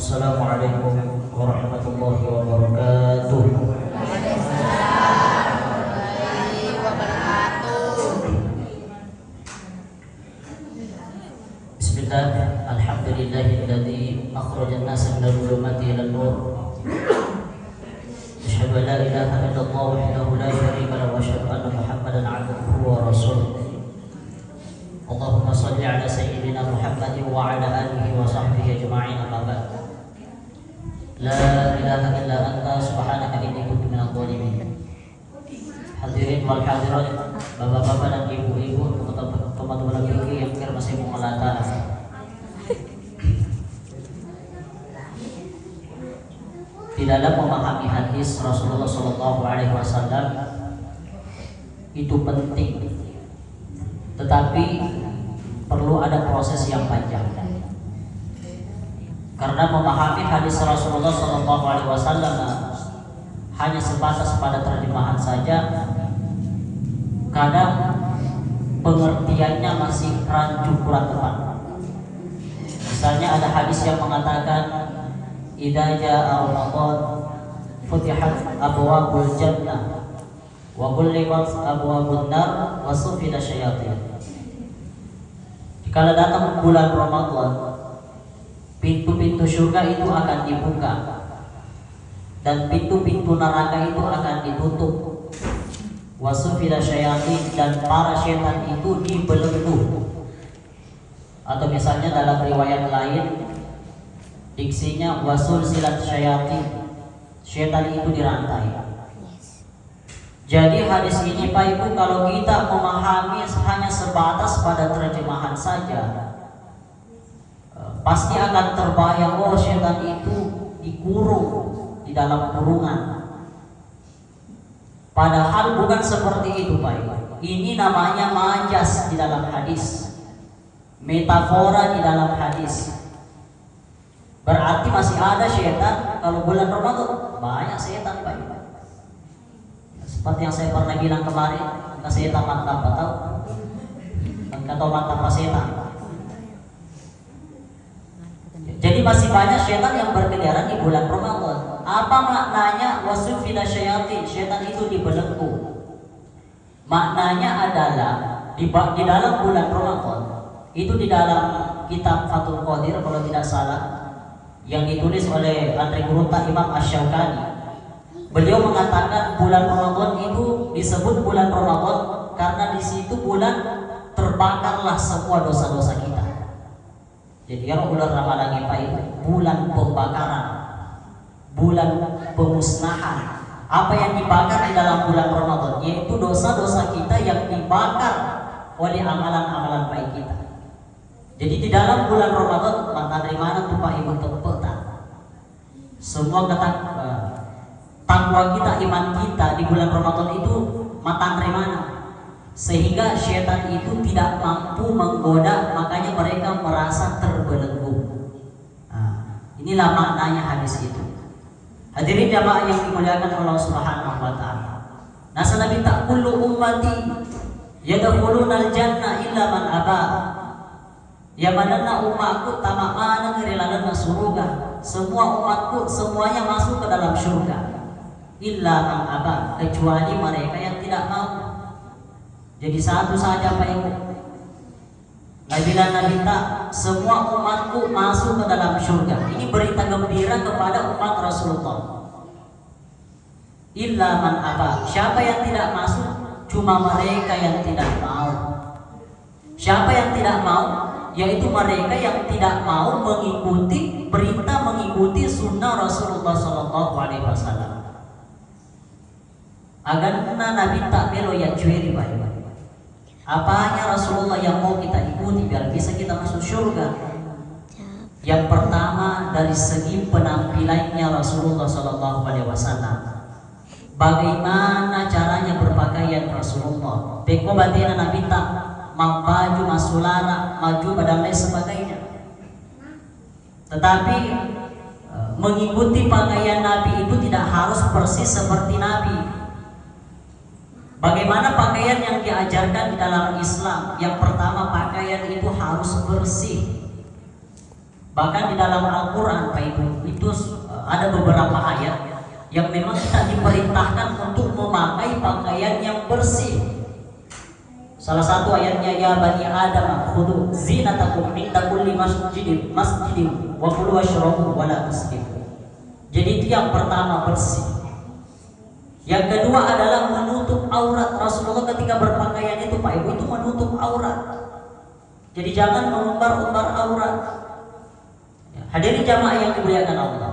Assalamualaikum warahmatullahi wabarakatuh. Bismillah, alhamdulillahilladzi akhrajan nasa minal dhulumati ilal nur. Asyhadu an la ilaha illallah wahdahu la syarika lahu wa asyhadu anna Muhammadan 'abduhu wa rasuluh. Allahumma shalli ala sayyidina Muhammadin wa ala alihi wa sahbihi ajma'in, amma ba'd. La ilaha illa anta subhanaka inni kuntu minadh dhalimin. Hadirin wal hadirat, bapak-bapak dan ibu-ibu, teman-teman laki-laki yang masih mengelata. Di dalam memahami hadis Rasulullah SAW itu penting, tetapi perlu ada proses yang panjang. Karena memahami hadis Rasulullah SAW hanya sebatas pada terjemahan saja, kadang pengertiannya masih rancu kurang tepat. Misalnya ada hadis yang mengatakan idza jaa Ramadan futihat abwabul jannah wa ghulliqat abwabun nar wa sufida syayatin. Kalau datang bulan Ramadan, pintu-pintu surga itu akan dibuka dan pintu-pintu neraka itu akan ditutup. Wa sufida syayatin, dan para setan itu dibelenggu. Atau misalnya dalam riwayat lain diksinya wasul silat syayatin, setan itu dirantai. Jadi hadis ini Pak Ibu, kalau kita memahami hanya sebatas pada terjemahan saja, pasti akan terbayang, oh setan itu dikurung di dalam kurungan. Padahal bukan seperti itu Pak Ibu. Ini namanya majas di dalam hadis, metafora di dalam hadis. Berarti masih ada setan. Kalau bulan Ramadan banyak setan Pak Ibu. Seperti yang saya pernah bilang kemarin, setan mantap apa tahu? Atau mantap apa setan? Jadi masih banyak setan yang berkeliaran di bulan Ramadan. Apa maknanya wasufida syayatin? Setan itu dibelenggu. Maknanya adalah di dalam bulan Ramadan, itu di dalam kitab Fathul Qadir kalau tidak salah, yang ditulis oleh Andre Gurunta Imam Asy-Syaukani. Beliau mengatakan bulan Ramadan itu disebut bulan Ramadan karena di situ bulan terbakarlah semua dosa-dosa kita. Jadi kalau bulan Ramadan Pak itu bulan pembakaran, bulan pemusnahan. Apa yang dibakar di dalam bulan Ramadan yaitu dosa-dosa kita yang dibakar oleh amalan-amalan baik kita. Jadi di dalam bulan Ramadan maka dari mana tuh Pak Ibu tempetan? Semua takwa kita, iman kita di bulan Ramadan itu matang dari mana? Sehingga syaitan itu tidak mampu menggoda, makanya mereka merasa terbelenggu. Nah, inilah maknanya hadis itu. Hadirin jamaah yang dimuliakan Allah Subhanahu wa taala. Nasa Nabi tak kullu ummati yadkhuluna al-jannah illa man aba. Ya manana umatku tamak mana ngirilanan surga. Semua umatku semuanya masuk ke dalam surga. Illa man aba, kecuali mereka yang tidak mau. Jadi satu saja Pak Ibu. Nabi tak semua umatku masuk ke dalam surga. Ini berita gembira kepada umat Rasulullah. Illa man aba, siapa yang tidak masuk? Cuma mereka yang tidak mau. Siapa yang tidak mau? Yaitu mereka yang tidak mau mengikuti perintah, mengikuti sunnah Rasulullah SAW. Agar Nabi tak belo ya cuy Pak Ibu. Apanya Rasulullah yang mau kita ikuti biar bisa kita masuk surga? Yang pertama dari segi penampilannya Rasulullah SAW. Bagaimana caranya berpakaian Rasulullah? Beko batina Nabi tak mau baju masulara, maju pada lain sebagainya. Tetapi mengikuti pakaian Nabi itu tidak harus persis seperti Nabi. Bagaimana pakaian yang diajarkan di dalam Islam? Yang pertama, pakaian itu harus bersih. Bahkan di dalam Al-Quran Pak Ibu itu ada beberapa ayat yang memang kita diperintahkan untuk memakai pakaian yang bersih. Salah satu ayatnya, ya bani Adam khudu zinatakum inda kulli masjidin wa kulu washrabu wa la tusrifu. Jadi itu yang pertama, bersih. Yang kedua adalah menutup aurat. Rasulullah ketika berpakaian itu Pak Ibu itu menutup aurat. Jadi jangan mengumbar-umbar aurat. Hadirin jamaah yang dimuliakan Allah.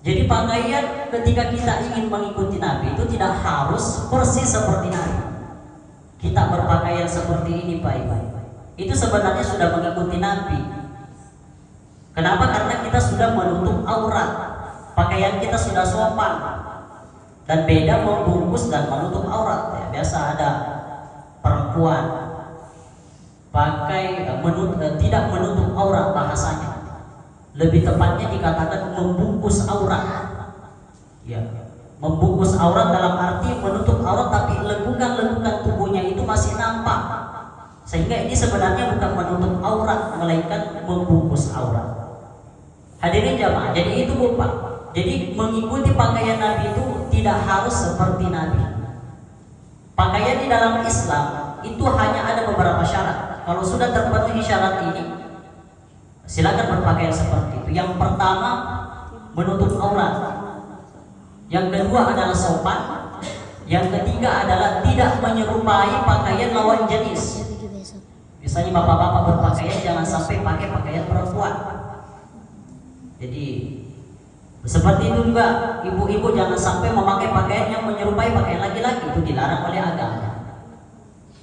Jadi pakaian ketika kita ingin mengikuti Nabi itu tidak harus persis seperti Nabi. Kita berpakaian seperti ini Pak Ibu, itu sebenarnya sudah mengikuti Nabi. Kenapa? Karena kita sudah menutup aurat. Pakaian kita sudah sopan. Dan beda membungkus dan menutup aurat. Ya, biasa ada perempuan pakai tidak menutup aurat bahasanya. Lebih tepatnya dikatakan membungkus aurat. Ya, membungkus aurat dalam arti menutup aurat tapi lekukan-lekukan tubuhnya itu masih nampak. Sehingga ini sebenarnya bukan menutup aurat melainkan membungkus aurat. Hadirin jamaah, jadi itu Bapak. Jadi mengikuti pakaian Nabi itu tidak harus seperti Nabi. Pakaian di dalam Islam itu hanya ada beberapa syarat. Kalau sudah terpenuhi syarat ini, silakan berpakaian seperti itu. Yang pertama, menutup aurat. Yang kedua adalah sopan. Yang ketiga adalah tidak menyerupai pakaian lawan jenis. Misalnya bapak-bapak berpakaian jangan sampai pakai pakaian perempuan. Jadi seperti itu juga ibu-ibu jangan sampai memakai pakaian yang menyerupai pakaian laki-laki. Itu dilarang oleh agama.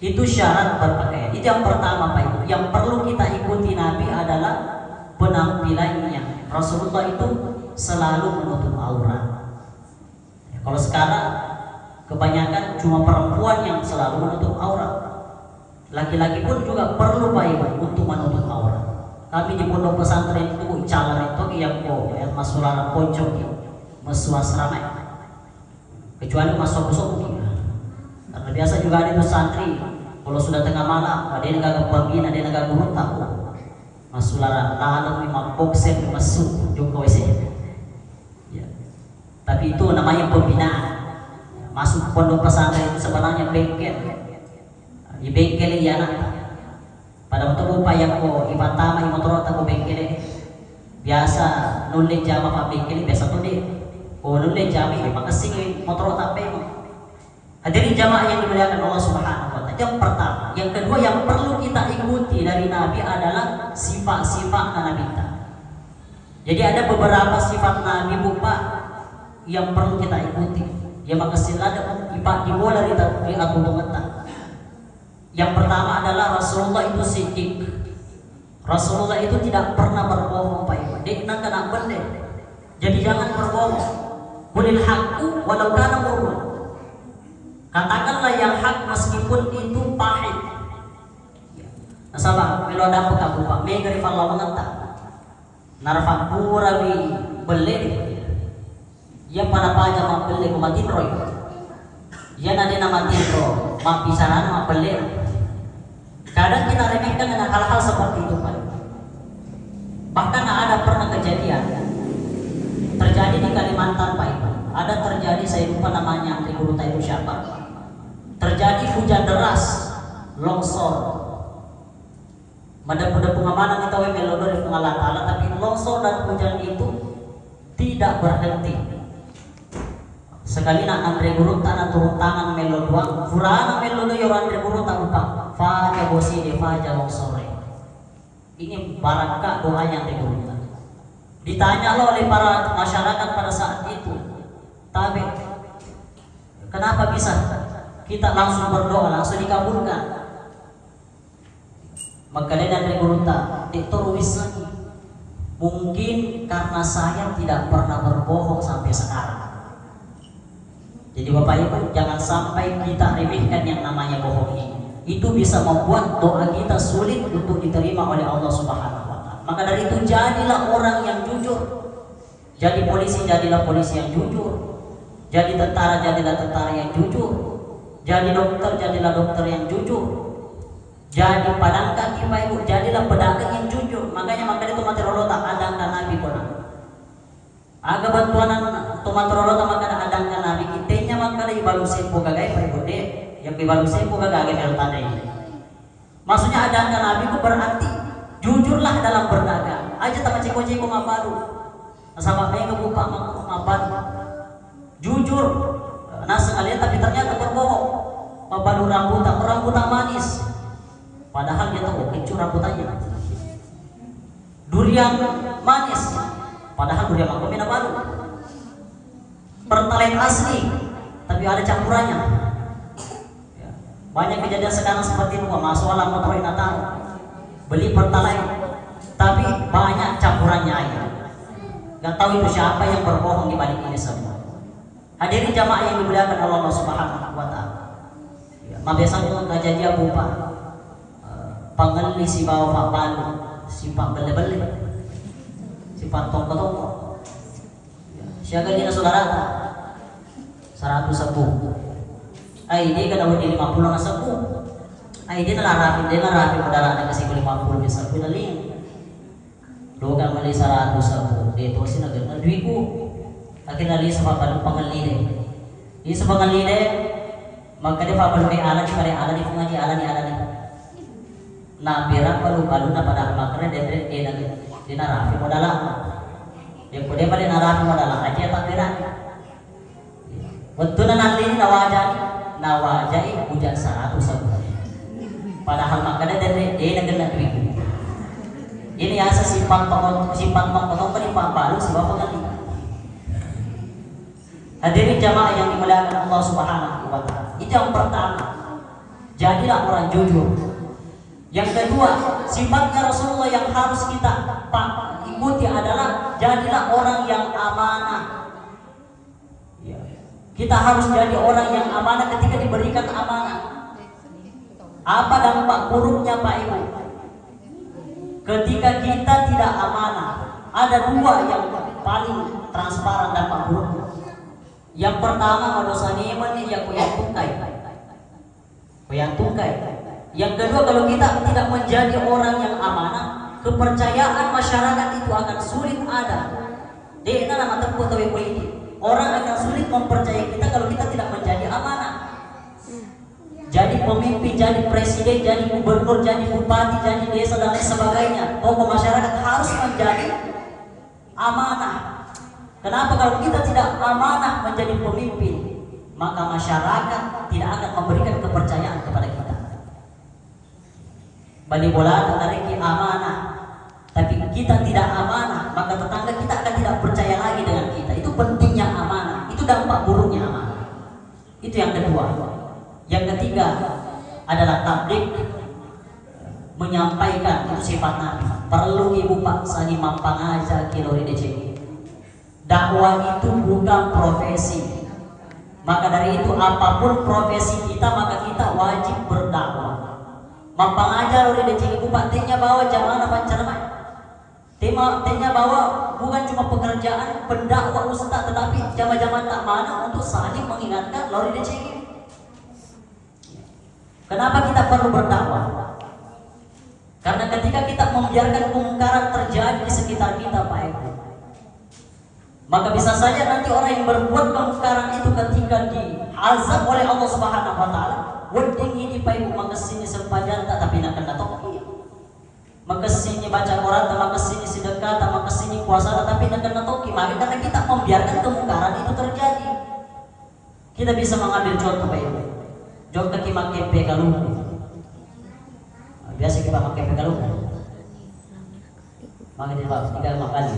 Itu syarat berpakaian. Itu yang pertama Pak Ibu. Yang perlu kita ikuti Nabi adalah penampilannya. Rasulullah itu selalu menutup aurat. Kalau sekarang kebanyakan cuma perempuan yang selalu menutup aurat. Laki-laki pun juga perlu Pak Ibu untuk menutup aurat. Kami di pondok pesantren itu calon itu yang masulah pojok masuk asrama. Kecuali masuk karena biasa juga ada itu santri. Kalau sudah tengah malam, ada yang agak pagi, ada yang agak buruk tahu. Masulah lalu memang boxer masuk Joko WC. Ya. Tapi itu namanya pembinaan. Masuk pondok pesantren itu sebenarnya bengkel. Di bengkel ya anak. Pada waktu upaya ko ibatama imotor tak ko bengkel. Biasa nulis jama pak bengkel biasa tuh deh. Oh nulis jama ini makasih motor tak pe. Hadirin jamaah yang dimuliakan Allah Subhanahu wa taala. Yang pertama, yang kedua yang perlu kita ikuti dari Nabi adalah sifat-sifat Nabi kita. Jadi ada beberapa sifat Nabi Bapak yang perlu kita ikuti. Ya maka silada ipak dibola di aku mengeta. Yang pertama adalah Rasulullah itu siddiq. Rasulullah itu tidak pernah berbohong Pak Ibu. Dia kena benar. Jadi jangan berbohong. Qulil haqqu walau kana murran. Katakanlah yang hak meskipun itu pahit. Nasabah, kalau ada apa kamu Pak? May garifan lawan ngata. Narfa purawi beli. Ya pada pajak mak beli kumatin roy. Ya nanti nama tiro, mak pisahan mak beli. Kadang kita remehkan dengan hal-hal seperti itu Pak. Bahkan ada pernah kejadian terjadi di Kalimantan Pak Ibu. Ada terjadi, saya lupa namanya, di guru itu siapa. Terjadi hujan deras, longsor. Mada-mada pengamanan kita melodor di pengalat-alat, tapi longsor dan hujan itu tidak berhenti. Sekali nak Andre Guru tanah turun tangan melodoang, furana melodo yo Andre Guru tak lupa. Faja bosi de faja longsor. Ini barangkah doa yang digunakan. Ditanya loh oleh para masyarakat pada saat itu, tapi kenapa bisa kita langsung berdoa langsung dikabulkan? Maka dari berunta ditulis lagi. Mungkin karena saya tidak pernah berbohong sampai sekarang. Jadi Bapak Ibu jangan sampai kita remehkan yang namanya bohong ini. Itu bisa membuat doa kita sulit untuk diterima oleh Allah Subhanahu wa taala. Maka dari itu jadilah orang yang jujur. Jadi polisi jadilah polisi yang jujur. Jadi tentara jadilah tentara yang jujur. Jadi dokter jadilah dokter yang jujur. Jadi padang kaki Pak Ibu jadilah pedagang yang jujur. Makanya itu materi Allah tak Aga bantuanan tumatrolo ta magkana adang ka nabi kitenya magkana ibalusin po gagay pa ibode. Yang ibalusin po gagay pero tanda ini. Maksudnya adang ka nabi ko berarti jujurlah dalam berdagang. Aja ta maciko-ciko mabalu. Sama may kabupa mabalu. Jujur. Nasa kalian tapi ternyata berbohong. Mabalu rambutan manis. Padahal dia tahu kencur rambutannya. Durian manis. Padahal durian mangkok mina baru. Pertalite asli, tapi ada campurannya. Ya. Banyak kejadian sekarang seperti itu, masuk alam motor Natal, beli pertalite, tapi banyak campurannya aja. Gak tahu itu siapa yang berbohong di balik ini semua. Hadirin jamaah yang dimuliakan Allah Subhanahu wa Ta'ala. Ya, biasanya kejadian bupa, pangeli si bawa pak balu, si pak bele-bele. Sifat tongko-tongko. Siaga dina saudara 100 sepuh. Ai dia kada wadi 50 na sepuh. Ai dia narapi modal na kasi 50 ni sepuh na ling. Doga mali 100 sepuh. Dito si nagana duwi ko. Akin ali sa papalu pangalide. Di sa pangalide magkade papalu kay ala di fungaji ala ni. Na pera palu na pada makre dendre dinarafi modal yang kode pada narafi modal aja tak kira betul nanti nawajai hujan 100 sebulan padahal makanya dari negara duit ini asa simpan mengkotong penimpa baru sebab pengerti. Hadirin jamaah yang dimuliakan Allah Subhanahu wa Ta'ala, itu yang pertama, jadilah orang jujur. Yang kedua, sifatnya Rasulullah yang harus kita ikuti adalah jadilah orang yang amanah. Ya. Kita harus jadi orang yang amanah ketika diberikan amanah. Apa dampak buruknya Pak Ibu? Ketika kita tidak amanah, ada dua yang paling transparan dampak buruknya. Yang pertama, madosani iman yang koyang tungkai. Yang kedua, kalau kita tidak menjadi orang yang amanah, kepercayaan masyarakat itu akan sulit ada. Dia nama tempuh tawi politik. Orang akan sulit mempercayai kita kalau kita tidak menjadi amanah. Jadi pemimpin, jadi presiden, jadi gubernur, jadi bupati, jadi desa dan lain sebagainya. Tokoh masyarakat harus menjadi amanah. Kenapa? Kalau kita tidak amanah menjadi pemimpin, maka masyarakat tidak akan memberikan kepercayaan kepada kita. Bali bola tertariki amanah, tapi kita tidak amanah, maka tetangga kita akan tidak percaya lagi dengan kita. Itu pentingnya amanah, itu dampak buruknya amanah. Itu yang kedua. Yang ketiga adalah tabligh, menyampaikan, itu sifat Nabi. Perlu ibu pak sani mampang aja kilori DC. Dakwah itu bukan profesi. Maka dari itu apapun profesi kita, maka kita wajib berdakwah. Mampang aja oleh decing ibu pak tehnya bawa jamaah pancarama. Tehnya bawa bukan cuma pekerjaan pendakwah ustaz, tetapi jamaah-jamaah tak mana untuk saling mengingatkan lori decing. Kenapa kita perlu berdakwah? Karena ketika kita membiarkan kemungkaran terjadi di sekitar kita Pak Ibu, maka bisa saja nanti orang yang berbuat kemungkaran itu ketika diazab oleh Allah Subhanahu wa Ta'ala, wedding ini Pak Ibu makasini sempajan tak tapi nak kena toki, makasini baca Quran, makasini sedekah, makasini puasa tapi nak kena toki. Maka karena kita membiarkan kemungkaran itu terjadi, kita bisa mengambil contoh Pak Ibu. Jok kaki makai pegalu, biasa kita pakai pegalu, makai di bawah 3 kali.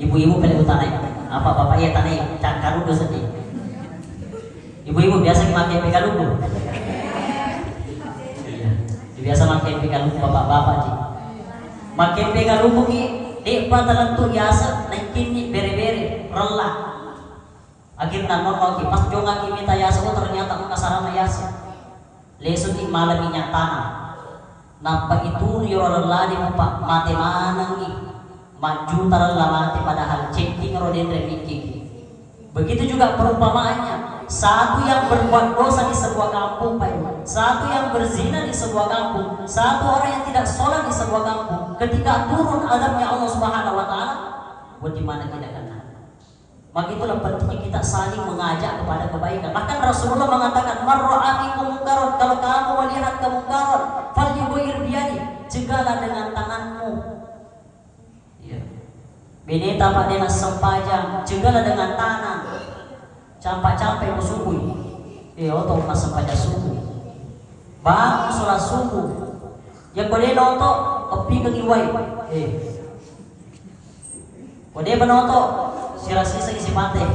Ibu-ibu paling tanai, apa bapak ya tanai cakaru dosa sedih. Ibu-ibu biasa pakai pegalu, biasa pakai pegalu bapak-bapak sih. Pakai pegalu ki, patalan tu biasa naikin ni bere-bere, relah. Akhirnya non pas jonga kimi tayasa ko ternyata ang kasarama yasa. Leso di malaminya tanah. Nampak itu yoroladi mo pak mate manang ni. Maju taral padahal cekting rodendre mikiki. Begitu juga perumpamaannya. Satu yang berbuat dosa di sebuah kampung Pak, satu yang berzina di sebuah kampung, satu orang yang tidak sholat di sebuah kampung. Ketika turun azabnya Allah Subhanahu wa Ta'ala, buat di mana kita kena. Maka itulah pentingnya kita saling mengajak kepada kebaikan. Bahkan Rasulullah mengatakan, "Marra'a minkum munkaran," kalau kamu melihat kemungkaran, falyughayyir biyadi, cegahlah dengan tanganmu. Ya. Bineta pak dena sempajang, cegahlah dengan tangan. Campak-campak musubui. Oto mas sempaja subuh. Bangun sholat subuh. Yang kode noto api kengiwai. Kode banoto sisa isi mate.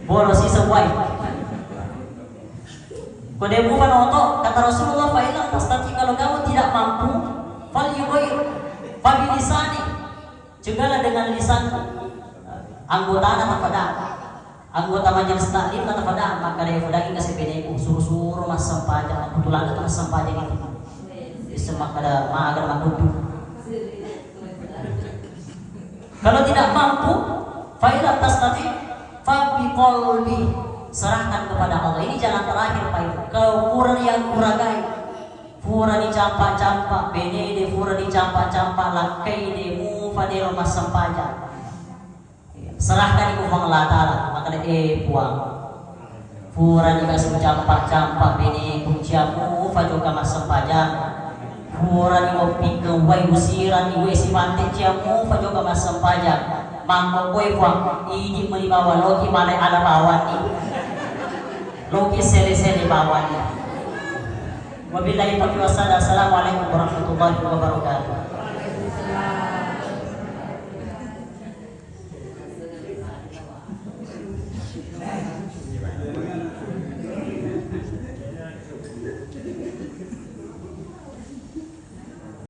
Bolos sisa wai. Kode mu banoto kata Rasulullah fa'ilam tastati, kalau kamu tidak mampu fal yughayir fabilisani, cegahlah dengan lisanmu. Anggota anak pada anggota majelis taklim kata pada maka dia fudagi kasih peneku suruh-suruh mas sampaja kebetulan itu mas sampaja gitu semak pada magar makudu. Kalau tidak mampu fa'ilam tastati fa biqalbi, serahkan kepada Allah. Ini jalan terakhir Pak Ibu. Kalau kurang yang kuragai, pura dicampak-campak, benede pura dicampak-campak, lakai demu fadero mas sampaja. Serahkan ibu pengelatara, maka puang. Pura dikasih campak-campak, bene kunciamu fajoka mas sampaja. Pura di mopi ke wai usiran di wai si mantek ciamu fajoka mas sampaja. Mangko koi puang, ini menibawa loki malai ala bawan ni. Loki sele-sele bawan ni. Wabillahi taufiq wassalamu. Assalamualaikum warahmatullahi wabarakatuh.